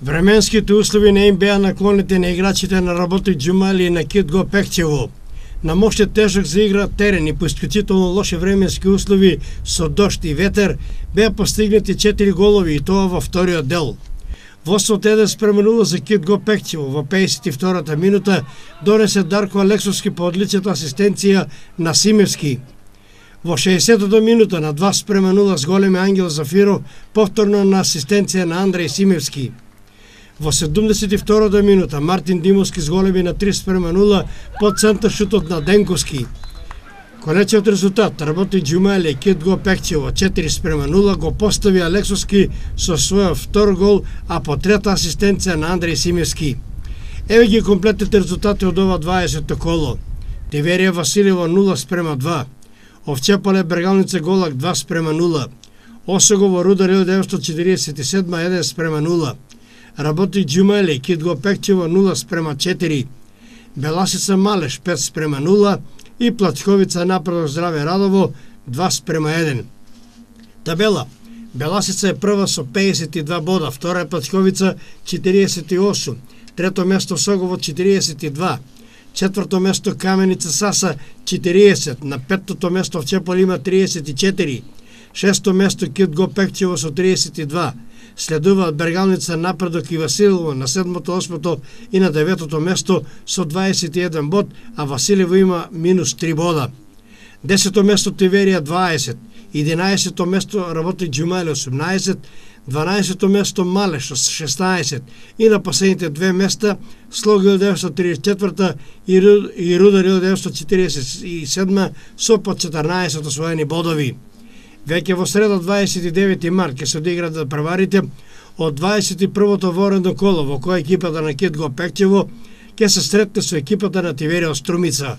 Временските услови не им беа наклоните на играчите на Работик Џумали и на Кит-Го Пекчево. На моште тежок за игра терен и по исклучително лоши временски услови со дожд и ветер беа постигнати 4 голови и тоа во вториот дел. Водството 1:0 за Кит-Го Пекчево во 52-та минута донесе Дарко Алексовски по одличната асистенција на Симевски. Во 60-та минута на 2:0 с големи Ангел Зафиров повторно на асистенција на Андреј Симевски. Во 72-та минута Мартин Димовски с големи на 3:0 под центар шутот на Денковски. Конечниот резултат Работик Џумали и Кит-Го Пекчево 4:0 го постави Алексовски со својот втор гол, а по трета асистенција на Андреј Симевски. Еве ги комплетните резултати од ова 20-то коло. Тиверија Василево 0:2, Овчеполе Бергалница Голак 2:0, Осогово Рудар 1947 1:0, Работик Џумали и Кит-Го Пекчево 0:4, Беласица Малеш 5:0 и Плачковица Напредок Здраве Радово 2:1. Табела: Беласица е прва со 52 бода, втора е Плачковица 48, трето место Согово 42, четврто место Каменица Саса 40, на петтото место Овчеполе има 34, шесто место Кит-Го Пекчево со 32, следуваат Бергалница, Напредок и Василево на 7-то, 8-то и на 9-то место со 21 бод, а Василево има минус 3 бода. 10-то место Тиверија 20, 11-то место Работик Џумали 18, 12-то место Малеш 16 и на последните две места Слог 1934 и Рудар 1947 со по 14 освоени бодови. Веќе во среда 29 март ќе се одиграат прварите од 21-то воредно коло во која екипата на Кит-Го Пекчево ќе се сретне со екипата на Тиверија од Струмица.